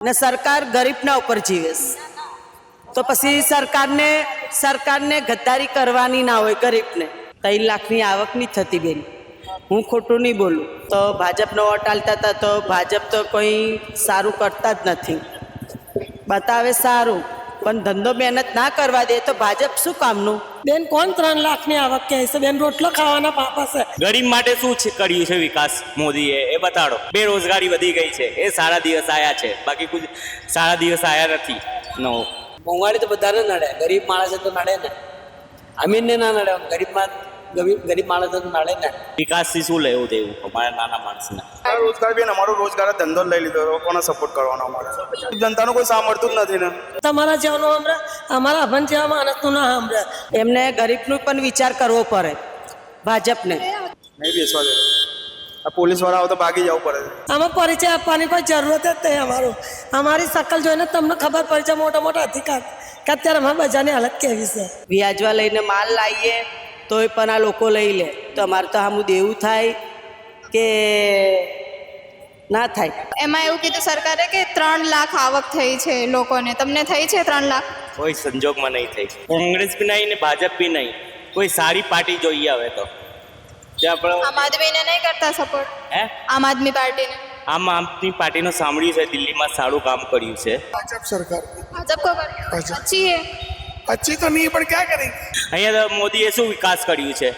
ને સરકાર ગરીબના ઉપર જીવે છે. તો પછી સરકારને ગદ્દારી કરવાની ના હોય. ગરીબને 3 લાખની આવક નહીં થતી બેન. હું ખોટું નહીં બોલું. તો ભાજપનો વોટ આલતા હતા તો ભાજપ તો કોઈ સારું કરતા જ નથી. બતાવે સારું પણ ધંધો મહેનત ના કરવા દે તો ભાજપ શું કામનું? બેન કોણ 3 લાખની આવક કહે છે? બેન રોટલો ખાવાના પાપા છે. ગરીબ માટે શું કર્યું છે વિકાસ મોદીએ એ બતાડો. બેરોજગારી વધી ગઈ છે, એ સારા દિવસ આવ્યા છે, બાકી કોઈ સારા દિવસ આવ્યા નથી. નો મોંઘવારી તો બધાને નડે, ગરીબ માણસે તો નડે ને, અમીરને ના નડે, ગરીબ માણસે તો નડે ને. વિકાસથી શું લેવું દેવું અમારા નાના માણસને? રોજગાર બી અમારો રોજગાર ધંધો લઈ લીધો, કોને સપોર્ટ કરવાનો? અમારે જનતાનું કોઈ સાંભળતું જ નથી ને. તમારા જેવાનું હમણાં અમારા અભન જેવા માણસનું ના સાંભળે. એમને ગરીબનું પણ વિચાર કરવો પડે ભાજપને. નહીં બેસવા દે. આ પોલીસ વાળા આવે તો ભાગી જવું પડે. આમાં પરિચય આપવાની કોઈ જરૂરત જ નહીં. અમારી શકલ જોઈને તમને ખબર પડી છે મોટા મોટા અધિકાર કે અત્યારે અમારા બજારની હાલત કેવી છે. વ્યાજવા લઈને માલ લાવીએ તોય પણ આ લોકો લઈ લે. તો અમારે તો આમું દેવું થાય કે ના થાય? એમાં એવું કીધું સરકારે કે 3 લાખ આવક થઈ છે લોકોને. તમને થઈ છે 3 લાખ? કોઈ સંજોગમાં નહીં થઈ. કોંગ્રેસ બી નહીં ને ભાજપ બી નહીં. કોઈ સારી પાર્ટી જોઈએ હવે તો. જે આપણો આમ આદમીને નહીં કરતા સપોર્ટ? હે આમ આદમી પાર્ટીને? આમ આદમી પાર્ટીનું સાંભળ્યું છે દિલ્હીમાં સારું કામ કર્યું છે. भाजपा सरकार ભાજપ કો કરે अच्छी है. अच्छी तो नहीं है पर क्या करेंगे. અહીંયા તો મોદીએ શું વિકાસ કર્યું છે?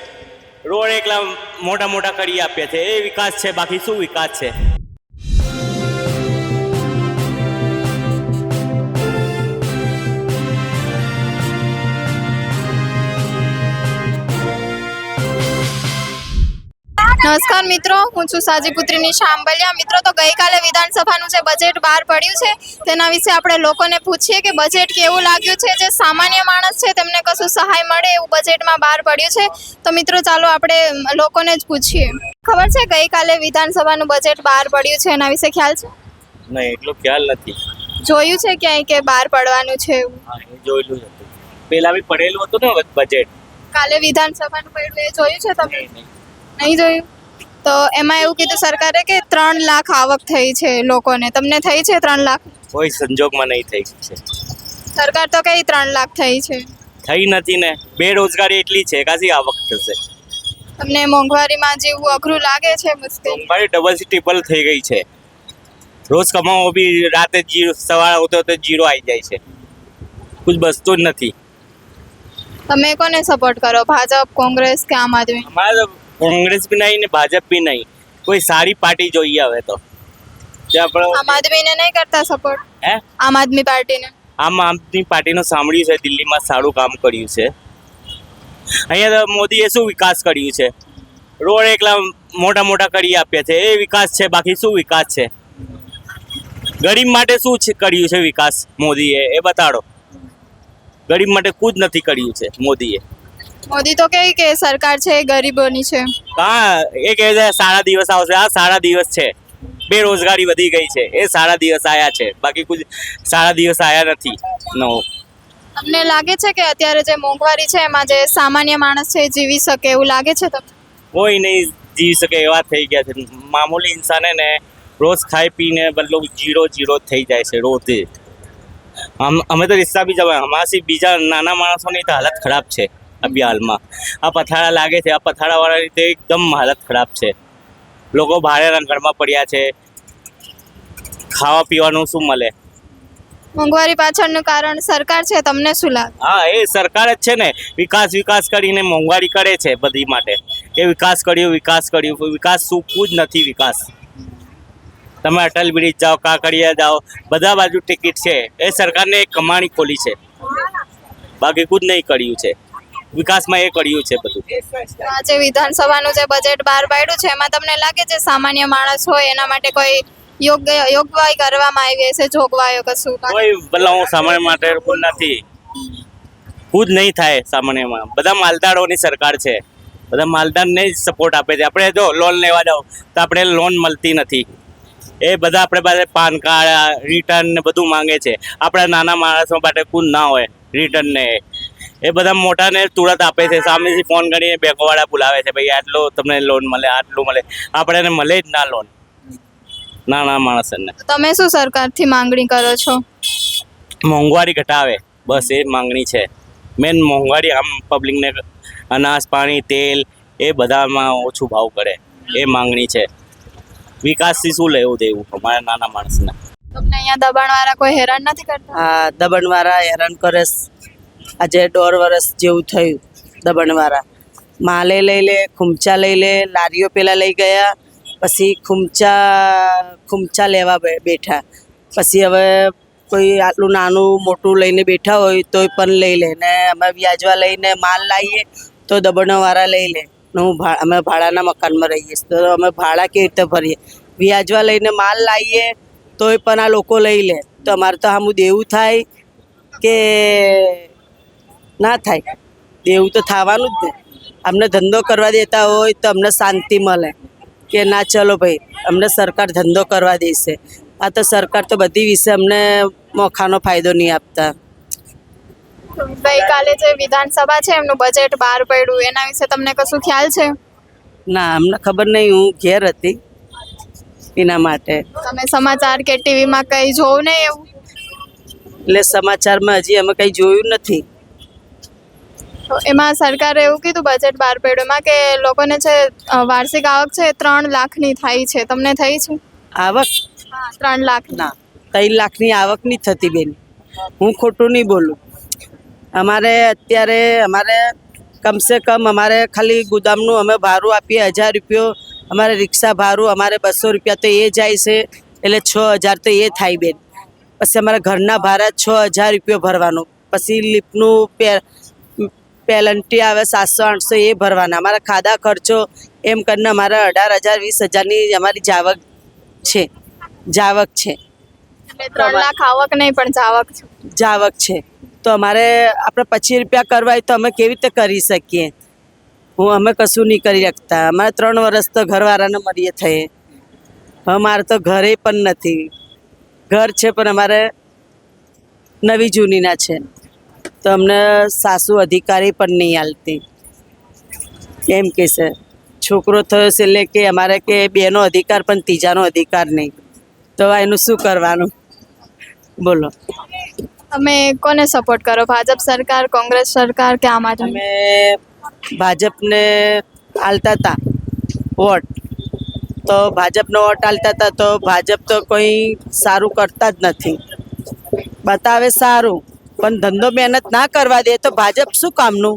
રોડ એકલા મોટા મોટા કરી આપ્યા છે, એ વિકાસ છે, બાકી શું વિકાસ છે? નમસ્કાર મિત્રો, હું છું સાજીપુત્રીની શાંબલિયા. મિત્રો, તો ગઈકાલે વિધાનસભાનું જે બજેટ બહાર પડ્યું છે તેના વિશે આપણે લોકોને પૂછીએ કે બજેટ કેવું લાગ્યું છે. જે સામાન્ય માણસ છે તેમને કશું સહાય મળે એવું બજેટમાં બહાર પડ્યું છે. તો મિત્રો ચાલો આપણે લોકોને જ પૂછીએ. ખબર છે ગઈકાલે વિધાનસભાનું બજેટ બહાર પડ્યું છે એના વિશે ખ્યાલ છે? નહીં, એટલો ખ્યાલ નથી. જોયું છે ક્યાંય કે બહાર પડવાનું છે એવું? હા, એ જોયેલું જ હતું. પહેલા બી પડેલું હતું ને બજેટ. કાલે વિધાનસભાનું પડ્યું એ જોયું છે તમે? નહીં જોયું? તો એમાં એવું કીધું સરકારે કે 3 લાખ આવક થઈ છે લોકોને. તમને થઈ છે 3 લાખ? કોઈ સંજોગમાં નહીં થઈ છે. સરકાર તો કઈ 3 લાખ થઈ છે. થઈ નથી ને. બેરોજગારી એટલી છે, કાશી આવક થશે? તમને મોંઘવારીમાં જીવવું અઘરું લાગે છે? મુશ્કેલ? મોંઘવારી ડબલ થી ટ્રિપલ થઈ ગઈ છે. રોજ કમાવો બી રાતે જીરો, સવારે આવતો તો જીરો આવી જાય છે. કુછ બચતું જ નથી. તમે કોને સપોર્ટ કરો? ભાજપ, કોંગ્રેસ કે આમ આદમી? અમારે તો કોંગ્રેસ બી નહીં ને ભાજપ બી નહીં. કોઈ સારી પાર્ટી જોઈએ હવે તો. જે આપણો આમ આદમીને નહીં કરતા સપોર્ટ? હે આમ આદમી પાર્ટીને? આમ આદમી પાર્ટીનું સાંભળ્યું છે દિલ્હીમાં સારું કામ કર્યું છે. અહીંયા તો મોદીએ શું વિકાસ કર્યું છે? રોડ એકલા મોટા મોટા કરી આપ્યા છે, એ વિકાસ છે, બાકી શું વિકાસ છે? ગરીબ માટે શું કર્યું છે વિકાસ મોદીએ એ બતાડો. ગરીબ માટે કુછ નથી કર્યું છે મોદીએ. મોદી તો કહે કે સરકાર છે એ ગરીબોની છે. હા, એ કહે છે સારા દિવસ આવશે. આ સારા દિવસ છે. બેરોજગારી વધી ગઈ છે, એ સારા દિવસ આવ્યા છે, બાકી કોઈ સારા દિવસ આવ્યા નથી. નો તમને લાગે છે કે અત્યારે જે મોંઘવારી છે એમાં જે સામાન્ય માણસ છે એ જીવી શકે એવું લાગે છે તમને? કોઈ નહીં જીવી શકે એવા થઈ ગયા છે. મામૂલી ઇન્સાને ને રોજ ખાઈ પીને બદલો જીરો જીરો થઈ જાય છે રોજ. અમે તો રિક્ષા બી જવાય, અમારાથી બીજા નાના માણસોની તો હાલત ખરાબ છે. અભી હાલમાં આ પથારા લાગે છે, આ પથારાવાળાની તો એકદમ હાલત ખરાબ છે. લોકો ભાડેના ઘરમાં પડ્યા છે. ખાવા પીવાનું શું મળે? મોંઘવારી પાછળનું કારણ સરકાર છે. તમને શું લાગે? હા, એ સરકાર જ છે ને. વિકાસ કરીને મોંઘવારી કરે છે બધી માટે. એ વિકાસ કર્યું. વિકાસ શું કુછ નથી વિકાસ. તમે અટલ બ્રિજ જાઓ, કાંકરિયા જાઓ, બધા બાજુ ટિકિટ છે. એ સરકારને એક કમાણી ખોલી છે, બાકી કુછ નહીં કર્યું છે. વિકાસમાં એ કર્યું છે બધું. આજે વિધાનસભાનું જે બજેટ બહાર પાડ્યું છે એમાં તમને લાગે છે સામાન્ય માણસ હોય એના માટે કોઈ યોગવાઈ કરવામાં આવી હશે, જોગવાઈઓ કશું? કોઈ બદલાવ સામાન્ય માટે નથી. કુછ નહીં થાય સામાન્યમાં. બધા માલદારોની સરકાર છે. બધા માલદારને જ સપોર્ટ આપે છે. આપણે જો લોન લેવા જાઓ તો આપણે લોન મળતી નથી. એ બધા આપણે પાસે પાન કાર્ડ, રિટર્ન ને બધું માંગે છે. આપણા નાના માણસો માટે કુછ ના હોય રિટર્ન ને. એ બધા મોટાને તુરંત આપે છે. સામેથી ફોન કરીને બેંકવાળા બોલાવે છે, ભાઈ આટલો તમને લોન મળે, આટલું મળે. આપણે મળે જ ના લોન. નાના માણસને. તમે શું સરકારથી માંગણી કરો છો? મોંઘવારી ઘટાવે, બસ એ માંગણી છે. મેન મોંઘવારી આમ પબ્લિકને અનાજ પાણી તેલ એ બધામાં ઓછું ભાવ કરે એ માંગણી છે. વિકાસથી શું લેવું દેવું અમારા નાના માણસને. તમને અહીંયા દબાણવાળા કોઈ હેરાન નથી કરતા? આ દબણવાળા હેરાન કરે છે. આજે 1.5 વર્ષ જેવું થયું. દબણવાળા માલે લઈ લે, ખૂમચા લઈ લે, લારીઓ પેલા લઈ ગયા, પછી ખૂમચા લેવા બેઠા. પછી હવે કોઈ આટલું નાનું મોટું લઈને બેઠા હોય તોય પણ લઈ લે ને અમે વ્યાજવા લઈને માલ લાવીએ તો દબણવાળા લઈ લે ને અમે ભાડાના મકાનમાં રહીએ છીએ તો અમે ભાડા કેવી રીતે ભરીએ? વ્યાજવા લઈને માલ લાવીએ તોય પણ આ લોકો લઈ લે તો અમારે તો આમું દેવું થાય કે ના થાય? દેવું તો થવાનું જ ને. અમને ધંધો કરવા દેતા હોય તો અમને શાંતિ મળે કે ના ચલો ભાઈ અમને સરકાર ધંધો કરવા દેશે. આ તો સરકાર તો બધી વિશે અમને મોખાનો ફાયદો નહીં આપતા. ગઈકાલે જે વિધાનસભા છે એમનું બજેટ બહાર પડ્યું એના વિશે તમને કશું ખ્યાલ છે? ના અમને ખબર નહીં, હું ઘેર હતી એના માટે. તમે સમાચાર કે ટીવીમાં કંઈ જોવું નહીં એવું? એટલે સમાચારમાં હજી અમે કંઈ જોયું નથી. તો એમાં સરકારે એવું કીધું બજેટ બહાર પડ્યું એમાં કે લોકોને છે વાર્ષિક આવક છે 3 લાખની થાય છે. તમને થઈ છે? આવક હા, 3 લાખ. ના 3 લાખની આવક નહીં થતી બેન. હું ખોટું નહીં બોલું. અમારે કમસે કમ અમારે ખાલી ગોદામનું અમે ભાડું આપીએ 1000 રૂપિયો. અમારે રિક્ષા ભાડું અમારે 200 રૂપિયા તો એ જાય છે એટલે 6000 તો એ થાય બેન. પછી અમારા ઘરના ભાડા 6000 રૂપિયો ભરવાનો. પછી લિફ્ટનું પેલન્ટી આવે 700-800 એ ભરવાના. અમારા ખાધા ખર્ચો એમ કરીને અમારે 18,000 20,000ની અમારી જાવક છે. એટલે 3 લાખ આવક નહીં પણ જાવક છે. તો અમારે આપણે 25 રૂપિયા કરવા હોય તો અમે કેવી રીતે કરી શકીએ? અમે કશું નહીં કરી શકતા. અમારે 3 વર્ષ તો ઘરવાળાને મળીએ થઈએ. અમારે તો ઘરે પણ નથી. ઘર છે પણ અમારે નવી જૂનીના છે તો અમને સાસુ અધિકારી પણ નહીં હાલતી. એમ કે છે છોકરો થયો છે એટલે કે અમારે કે બેનો અધિકાર પણ ત્રીજાનો અધિકાર નહીં. તો એનું શું કરવાનું બોલો? તમે કોને સપોર્ટ કરો? ભાજપ સરકાર, કોંગ્રેસ સરકાર કે આમ આદમી? અમે ભાજપને આલતા હતા વોટ, તો ભાજપનો વોટ આલતા હતા તો ભાજપ તો કોઈ સારું કરતા જ નથી. બતાવે સારું પણ ધંધો મહેનત ના કરવા દે તો ભાજપ શું કામનું?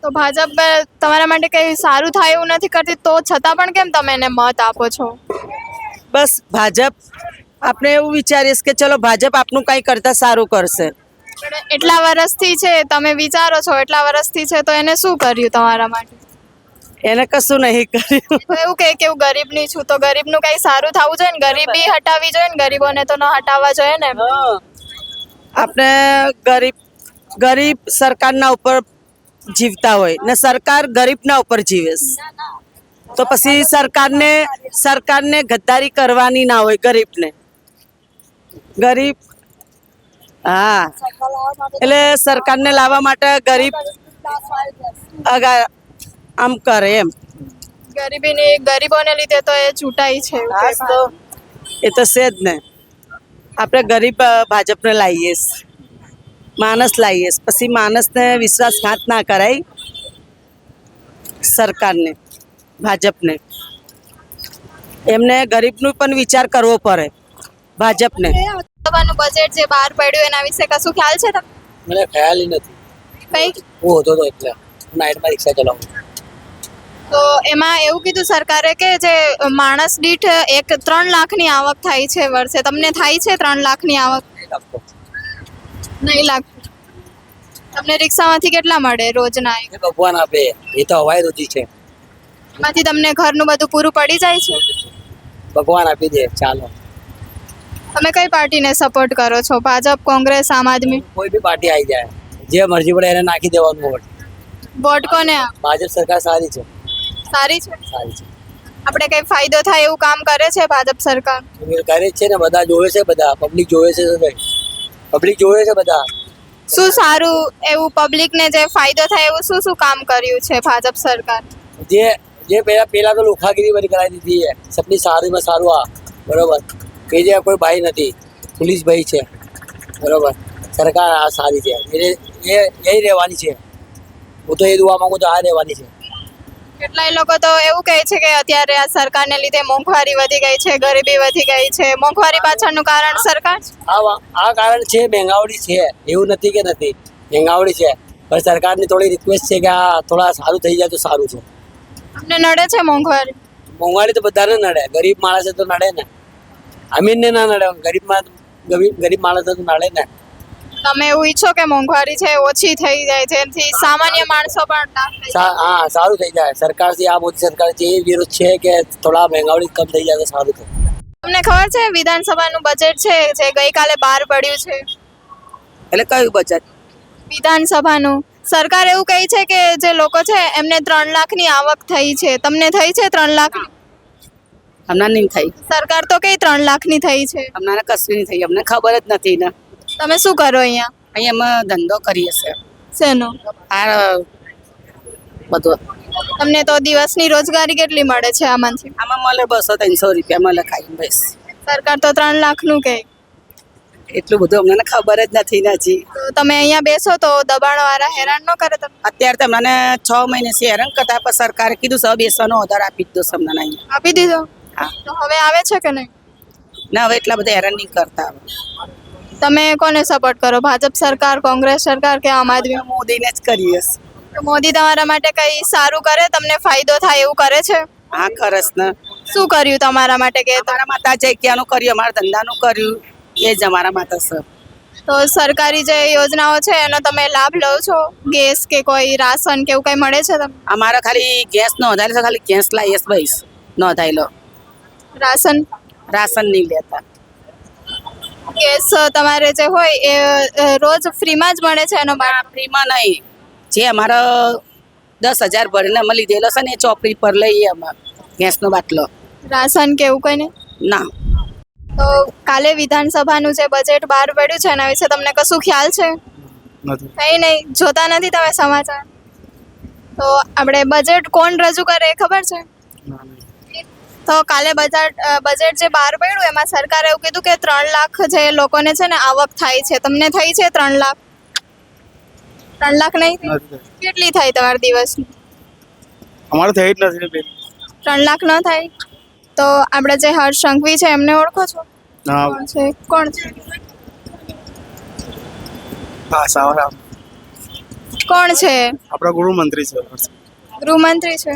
તો ભાજપ તમારા માટે કંઈ સારું થાય એવું નથી કરતી તો છતાં પણ કેમ તમે એને મત આપો છો? બસ ભાજપ આપણે એવું વિચારીએ કે ચલો ભાજપ આપનું કંઈ કરતાં સારું કરશે. પણ એટલા વર્ષથી છે તમે વિચારો છો એટલા વર્ષથી છે તો એને શું કર્યું તમારા માટે? એને કશું નહીં કર્યું. તો એવું કે હું ગરીબની છું તો ગરીબનું કંઈ સારું થવું જોઈએ ને, ગરીબી હટાવવી જોઈએ ને, ગરીબોને તો ન હટાવવા જોઈએ ને. આપણે ગરીબ સરકારના ઉપર જીવતા હોય ને સરકાર ગરીબના ઉપર જીવે તો પછી સરકારને ગદ્દારી કરવાની ના હોય. ગરીબ હા એટલે સરકારને લાવવા માટે ગરીબ આમ કરે એમ. ગરીબોને લીધે તો એ ચૂંટાઈ છે. તો એ તો છે જ ને. આપણે ગરીબ ભાજપને લાવીએ, માણસ લાવીએ, પછી માણસને વિશ્વાસઘાત ના કરાય. સરકારને ભાજપને એમને ગરીબનું પણ વિચાર કરવો પડે ભાજપને. સભાનું બજેટ જે બહાર પડ્યું એના વિશે કશું ખ્યાલ છે તમને? મને ખ્યાલ નથી. કઈ હું હતો તો એટલે નાઇટમાં રિક્ષા ચલાવું. તો એમાં એવું કીધું સરકારે કે જે માણસ દીઠ 3 લાખની આવક થાય છે વર્ષે. તમને થાય છે 3 લાખની આવક? નહીં લાગતું. તમને રિક્ષામાંથી કેટલા મળે રોજના? એ ભગવાન આપે, એ તો હવાઈ રોજી છે. એમાંથી તમને ઘરનું બધું પૂરું પડી જાય છે? ભગવાન આપી દે, ચાલો. તમે કઈ પાર્ટીને સપોર્ટ કરો છો? ભાજપ, કોંગ્રેસ, આમ આદમી? કોઈ બી પાર્ટી આવી જાય, જે મરજી પડે એને નાખી દેવાનું વોટ. વોટ કોને? ભાજપ સરકાર સારી છે. સારી છે. સારી છે. આપણે કઈ ફાયદો થાય એવું કામ કરે છે ભાજપ સરકાર? કરે જ છે ને, બધા જોવે છે, બધા પબ્લિક જોવે છે. પબ્લિક જોવે છે બધા. શું સારું એવું પબ્લિકને જે ફાયદો થાય એવું શું શું કામ કર્યું છે ભાજપ સરકાર? જે પેલા તો લોખાગીરી બધી કરાવી દીધી છે. સબની સારું માં સારું આ બરોબર. કે જે કોઈ ભાઈ નથી, પોલીસ ભાઈ છે, બરોબર. સરકાર આ સારી છે, એ રહેવાની છે. હું તો એ દુઆ માંગુ તો આ રહેવાની છે. કેટલાય લોકો તો એવું કહે છે કે અત્યારે આ સરકારને લીધે મોંઘવારી વધી ગઈ છે, ગરીબી વધી ગઈ છે. મોંઘવારી પાછળનું કારણ સરકાર છે. આ કારણ છે, મહેંગાવડી છે, એવું નથી કે નથી, મહેંગાવડી છે. પણ સરકારની થોડી રિક્વેસ્ટ છે કે આ થોડા સારું થઈ જાય તો સારું છે. તમને નડે છે મોંઘવારી? મોંઘવારી તો બધાને નડે, ગરીબ માણસે તો નડે ને. અમીરને ના નડે, ગરીબ માણસે તો નડે ને. તમે એવું ઈચ્છો કે મોંઘવારી છે ઓછી થઈ જાય જેથી સામાન્ય માણસો પણ લાભ લઈ શકે? હા, સારું થઈ જાય. સરકારથી આ મોદી સરકાર છે એ વિરોધ છે કે થોડા મહેંગાવડી કમ થઈ જાય તો સારું થાય. તમને ખબર છે વિધાનસભાનું બજેટ છે જે ગઈકાલે બહાર પડ્યું છે? એટલે કયું બજેટ? વિધાનસભાનું. સરકાર એવું કહે છે કે જે લોકો છે એમને 3 લાખની આવક થઈ છે. તમને થઈ છે 3 લાખ? હમણાં નહીં થઈ. સરકાર તો કઈ 3 લાખની થઈ છે. હમણાં કશું નહીં થઈ, અમને ખબર જ નથી ને. તમે શું કરો અહીંયા? અહીંયા અમે ધંધો કરીએ છીએ. શેનો? આ બધું તમને તો દિવસની રોજગારી કેટલી મળે છે આમાંથી? આમાં મળે 200-300 રૂપિયા મળે ખાઈ બસ. સરકાર તો 3 લાખનું કહે. એટલું બધું અમને ખબર જ નથી ને હજી. તો તમે અહીંયા બેસો તો દબાણવાળા હેરાન ન કરે તમને? અત્યારે તો અમને 6 મહિનેથી હેરાન કરતા, પણ સરકારે કીધું સૌ બેસવાનો ઓર્ડર આપી દીધો છે અમને અહીંયા. આપી દીધો? હા. તો હવે આવે છે કે નહીં? ના, હવે એટલા બધા હેરાન નહીં કરતા. તમે કોને સપોર્ટ કરો? ભાજપ સરકાર, કોંગ્રેસ સરકાર કે આમ આદમી? મોદીને જ કરીએ છીએ. તો મોદી તમારા માટે કઈ સારું કરે, તમને ફાયદો થાય એવું કરે છે? હા, ખરસ ને. શું કર્યું તમારા માટે કે? અમારા માતા જગ્યાનું કર્યું, અમારા ધંધાનું કર્યું, એ જ અમારા માતા છે. તો સરકારી જે યોજનાઓ છે એનો તમે લાભ લો છો? ગેસ કે કોઈ રાશન કે એવું કઈ મળે છે તમને? અમારે ખાલી ગેસ નોંધાયેલો છે, ખાલી ગેસ લાવીએ ભાઈ નોંધાયેલો. રાશન નહીં લેતા. ગેસ તમારે જે હોય એ રોજ ફ્રીમાં જ મળે છે? એનો ફ્રીમાં નહીં, જે અમારો 10,000 ભરીને અમે લીધેલો છે ને એ ચોપડી પર લઈએ અમે ગેસનો બાટલો. રાશન કે એવું કઈ નહીં? ના. તો કાલે વિધાનસભાનું જે બજેટ બહાર પડ્યું છે એના વિશે તમને કશું ખ્યાલ છે? નથી. કઈ નહીં, જોતા નથી તમે સમાચાર? તો આપણે બજેટ કોણ રજૂ કરે એ ખબર છે? તો કાલે બજેટ જે બહાર પડ્યું એમાં સરકારે એવું કીધું કે 3 લાખ જે લોકોને છે ને આવક થાય છે. તમને થઈ છે 3 લાખ? 3 લાખ નહીં? કેટલી થાય તમારા દિવસની? અમારે થઈ જ નથી ને બેન. 3 લાખ ન થાય? તો આપણે જે હર્ષ સંઘવી છે એમને ઓળખો છો? હા. કોણ છે? હા, સારા. કોણ છે? આપણા ગૃહમંત્રી છે. ગૃહમંત્રી છે.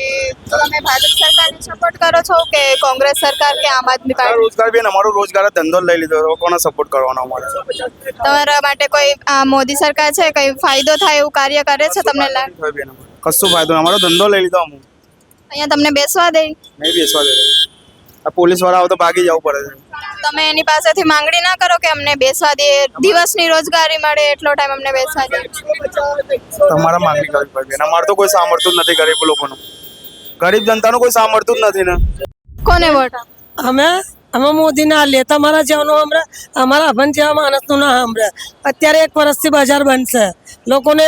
એ તો તમે ભાજપ સરકારને સપોર્ટ કરો છો કે કોંગ્રેસ સરકાર કે આમ આદમી પાર્ટી? રોજગાર બેન, અમારો રોજગાર ધંધો લઈ લીધો, કોને સપોર્ટ કરવાનો અમારે? તમારા માટે કોઈ આ મોદી સરકાર છે કઈ ફાયદો થાય એવું કાર્ય કરે છે તમને લાગે? કશું ફાયદો નહીં, અમારો ધંધો લઈ લીધો અમુક. અહીંયા તમને બેસવા દે? નહીં બેસવા દે. આ પોલીસ વાળા આવે તો ભાગી જવું પડે છે. તમે એની પાસેથી માંગણી ના કરો કે અમને બેસવા દે, દિવસની રોજગારી મળે એટલો ટાઈમ અમને બેસવા દે? તમારા માંગણી કરવી પડે બેન. અમારે તો કોઈ સાંભળતું જ નથી, ગરીબ લોકોનું, ગરીબ જનતાનું કોઈ સાંભળતું જ નથી ને. કોને વોટ આપો? અમે મોદી ના લે, તમારા જેવાનું હમણાં અમારા અભન જેવા માણસનું ના સાંભળે. અત્યારે 1 વર્ષથી બજાર બંધ છે, લોકોને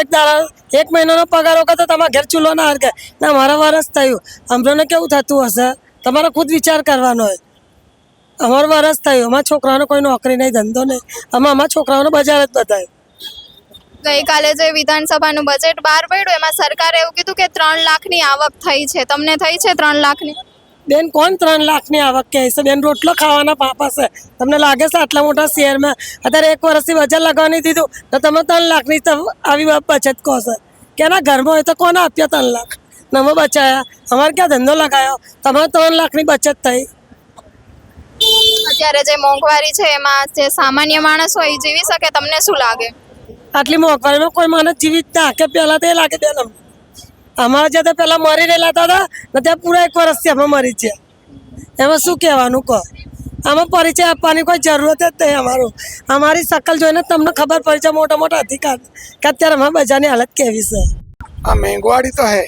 1 મહિનાનો પગાર વખત તો તમારા ઘેર ચૂલો ના હરગે ને. અમારા વરસ થયું, અમને કેવું થતું હશે? તમારે ખુદ વિચાર કરવાનો હોય. અમારું વરસ થયું, અમારા છોકરાઓને કોઈ નોકરી નહીં, ધંધો નહીં, અમારા છોકરાઓને બજાર જ બતાવ્યું. ગઈકાલે જે વિધાનસભાનું બજેટ બહાર પડ્યું એમાં સરકારે એવું કીધું કે 3 લાખની આવક થઈ છે. તમને થઈ છે 3 લાખની? બેન, કોણ 3 લાખની આવક કહે છે? બેન, રોટલો ખાવાના પાપા છે. તમને લાગે છે આટલા મોટા શહેરમાં અત્યારે 1 વર્ષથી બજાર લગાવવાની દીધું તો તમે 3 લાખની આવી બચત કહો છો? કેના ઘરમાં હોય તો કોને આપ્યા 3 લાખ? અમે બચાયા, અમારે ક્યાં ધંધો લગાવ્યો? તમારે 3 લાખની બચત થઈ. અત્યારે જે મોંઘવારી છે એમાં જે સામાન્ય માણસ હોય એ જીવી શકે? તમને શું લાગે? આટલી મોંઘવારીમાં કોઈ માણસ જીવિત ના કે પહેલા તો એ લાગે બેન અમારે જે તો પહેલા મરી રહેલા હતા ને ત્યાં પૂરા 1 વર્ષથી અમે મરી છે. એમાં શું કહેવાનું કહો? આમાં પરિચય આપવાની કોઈ જરૂરત જ નહીં. અમારી શકલ જોઈને તમને ખબર પડી છે મોટા મોટા અધિકાર કે અત્યારે અમારા બજારની હાલત કેવી છે. हाँ महंगाई तो है,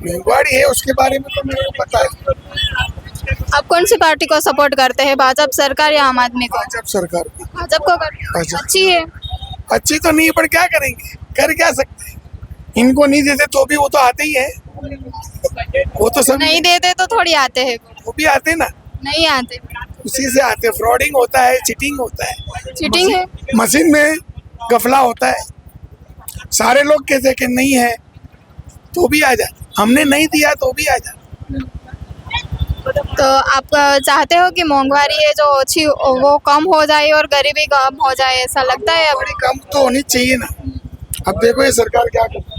महंगाई है, उसके बारे में तो मेरे को पता है. आप कौन सी पार्टी को सपोर्ट करते हैं, भाजपा सरकार या आम आदमी को? भाजपा सरकार की. भाजपा को करते हैं? भाजपा. अच्छी है. अच्छी तो नहीं है पर क्या करेंगे, कर क्या सकते हैं. इनको नहीं देते तो भी वो तो आते ही है, वो तो सब नहीं देते तो थोड़ी आते हैं, वो भी आते ना. नहीं आते. उसी से आते हैं। फ्रॉडिंग होता है, चीटिंग होता है, चीटिंग है। मशीन में गफला होता है। सारे लोग कहते हैं कि नहीं है तो भी आ जाते, हमने नहीं दिया तो भी आ जाते। तो आप चाहते हो कि महंगाई है जो अच्छी वो कम हो जाए और गरीबी कम हो जाए, ऐसा लगता है अब? थोड़ी कम तो होनी चाहिए ना। अब देखो ये सरकार क्या करती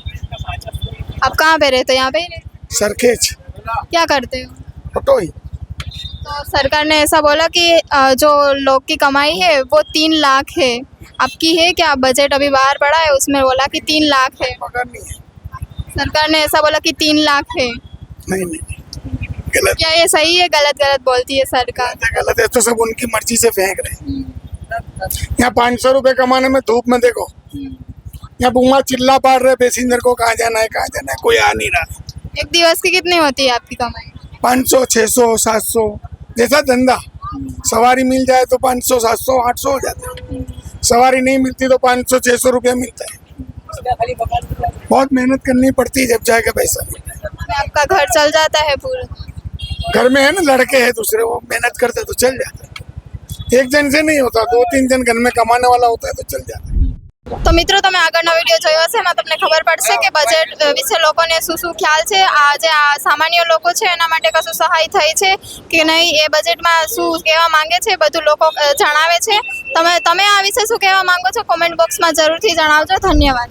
आप कहाँ पे रहते हो? यहाँ पे ही रहते हो? सरखेज क्या करते हो? फोटो ही। तो सरकार ने ऐसा बोला कि जो लोग की कमाई है वो 3 लाख है, आपकी है क्या? बजट अभी बाहर पड़ा है, उसमें बोला कि 3 लाख है। पकड़ नहीं है। सरकार ने ऐसा बोला कि 3 लाख है। नहीं, गलत क्या ये सही है? गलत गलत बोलती है सरकार। गलत है तो सब उनकी मर्जी से फेंक रहे हैं। यहाँ 500 रुपए कमाने में धूप में देखो, यहाँ बुमा चिल्ला पाड़ रहे पैसेंजर को, कहाँ जाना है कहाँ जाना है, कोई आ नहीं रहा। एक दिवस की कितनी होती है आपकी कमाई? 500, 600, 700 जैसा धंधा। सवारी मिल जाए तो 500, 700, 800 हो जाता है। सवारी नहीं मिलती तो 500, 600 रुपया मिलता है। बहुत मेहनत करनी पड़ती है जब जाएगा पैसा। आपका घर चल जाता है पूरा? घर में है ना लड़के हैं दूसरे, वो मेहनत करते तो चल जाता है। एक जन से नहीं होता, 2-3 जन घर में कमाने वाला होता है तो चल जाता है। તો મિત્રો તમે આગળનો વિડીયો જોયો હશે, એમાં તમને ખબર પડશે કે બજેટ વિશે લોકોને શું ખ્યાલ છે, આ જે આ સામાન્ય લોકો છે એના માટે કશું સહાય થઈ છે કે નહીં, એ બજેટમાં શું કહેવા માંગે છે બધું લોકો જણાવે છે। તમે આ વિશે શું કહેવા માંગો છો? કોમેન્ટ બોક્સમાં જરૂરથી જણાવજો। ધન્યવાદ।